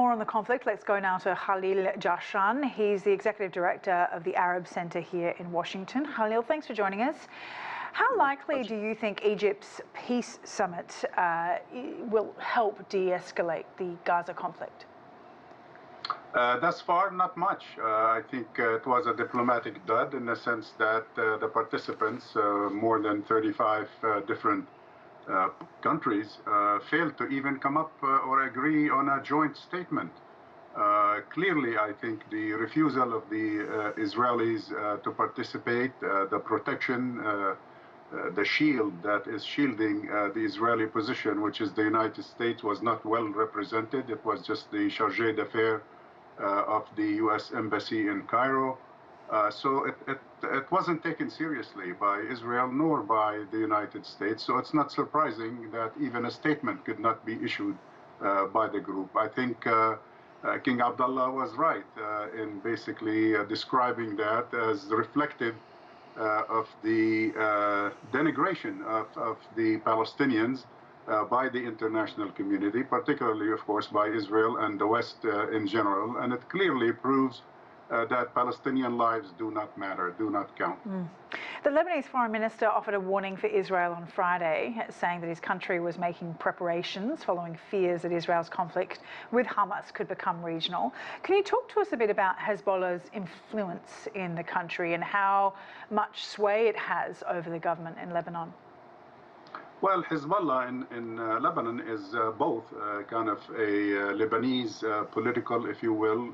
more on the conflict, let's go now to Khalil Jahshan. He's the Executive Director of the Arab Center here in Washington. Khalil, thanks for joining us. How likely do you think Egypt's peace summit will help de-escalate the Gaza conflict? Thus far, not much. I think it was a diplomatic dud in the sense that the participants, more than 35 different countries, failed to even come up or agree on a joint statement. Clearly, I think the refusal of the Israelis to participate, the protection, the shield that is shielding the Israeli position, which is the United States, was not well represented. It was just the chargé d'affaires of the U.S. Embassy in Cairo. So it wasn't taken seriously by Israel nor by the United States. So it's not surprising that even a statement could not be issued by the group. I think King Abdullah was right in basically describing that as reflective of the denigration of the Palestinians by the international community, particularly, of course, by Israel and the West in general. And it clearly proves that Palestinian lives do not matter, do not count. The Lebanese foreign minister offered a warning for Israel on Friday, saying that his country was making preparations following fears that Israel's conflict with Hamas could become regional. Can you talk to us a bit about Hezbollah's influence in the country and how much sway it has over the government in Lebanon? Well, Hezbollah in Lebanon is both kind of a Lebanese political, if you will,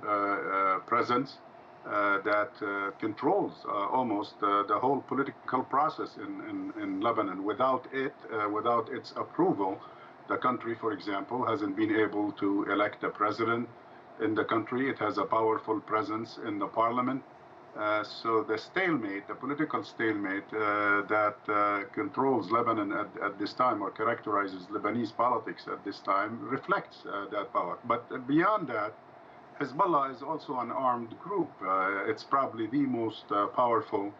presence that controls almost the whole political process in Lebanon. Without it, without its approval, the country, for example, hasn't been able to elect a president in the country. It has a powerful presence in the parliament. So the stalemate, the political stalemate that controls Lebanon at this time, or characterizes Lebanese politics at this time, reflects that power. But beyond that, Hezbollah is also an armed group. It's probably the most powerful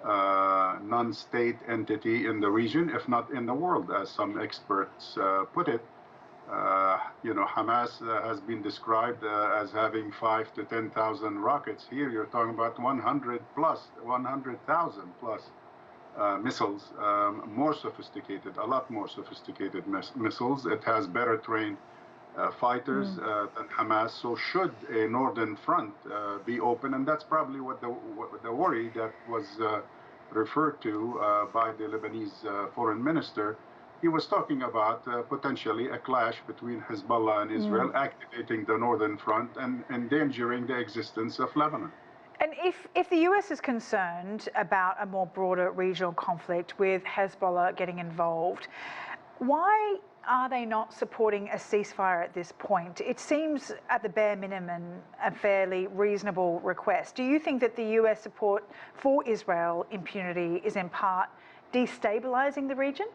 non-state entity in the region, if not in the world, as some experts put it. You know, Hamas has been described as having 5,000 to 10,000 rockets. Here you're talking about 100,000 plus missiles, more sophisticated, a lot more sophisticated missiles. It has better trained fighters than Hamas. So should a northern front be open, and that's probably what the worry that was referred to by the Lebanese foreign minister. He was talking about potentially a clash between Hezbollah and Israel, activating the northern front and endangering the existence of Lebanon. And if the US is concerned about a more broader regional conflict with Hezbollah getting involved, why are they not supporting a ceasefire at this point? It seems, at the bare minimum, a fairly reasonable request. Do you think that the US support for Israel impunity is in part destabilizing the region?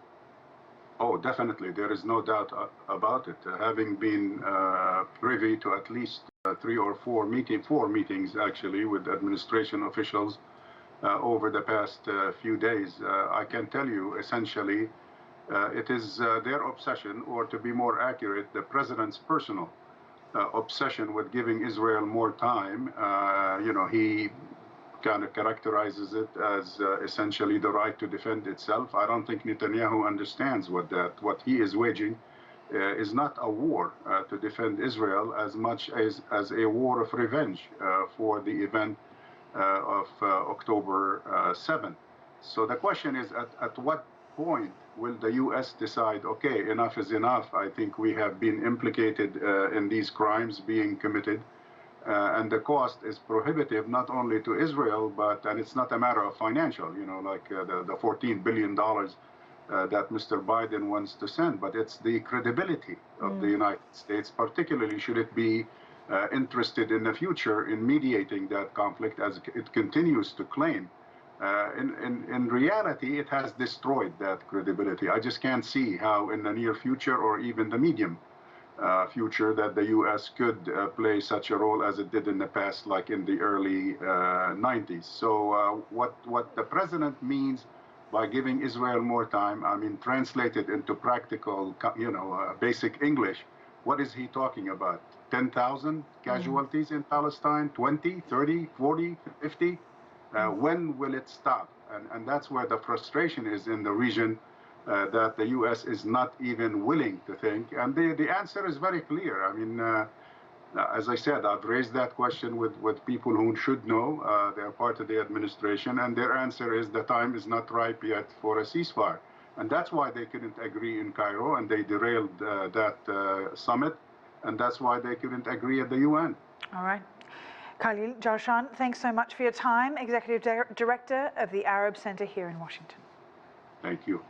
Oh, definitely. There is no doubt about it. Having been privy to at least 3 or 4 meetings, actually, with administration officials over the past few days, I can tell you, essentially, it is their obsession, or to be more accurate, the president's personal obsession with giving Israel more time. You know, he kind of characterizes it as essentially the right to defend itself. I don't think Netanyahu understands what he is waging is not a war to defend Israel as much as a war of revenge for the event of October 7th. So the question is, at what point will the U.S. decide, okay, enough is enough. I think we have been implicated in these crimes being committed. And the cost is prohibitive, not only to Israel, and it's not a matter of financial, you know, like the $14 billion that Mr. Biden wants to send, but it's the credibility of the United States, particularly should it be interested in the future in mediating that conflict, as it continues to claim. In reality, it has destroyed that credibility. I just can't see how in the near future or even the medium future that the U.S. could play such a role as it did in the past, like in the early 90s. So what the president means by giving Israel more time, I mean, translated into practical, you know, basic English, what is he talking about? 10,000 casualties in Palestine, 20, 30, 40, 50. When will it stop? And that's where the frustration is in the region, that the U.S. is not even willing to think. And the answer is very clear. I mean, as I said, I've raised that question with people who should know. They're part of the administration, and their answer is the time is not ripe yet for a ceasefire. And that's why they couldn't agree in Cairo, and they derailed that summit, and that's why they couldn't agree at the UN. All right. Khalil Jahshan, thanks so much for your time, Executive Director of the Arab Center here in Washington. Thank you.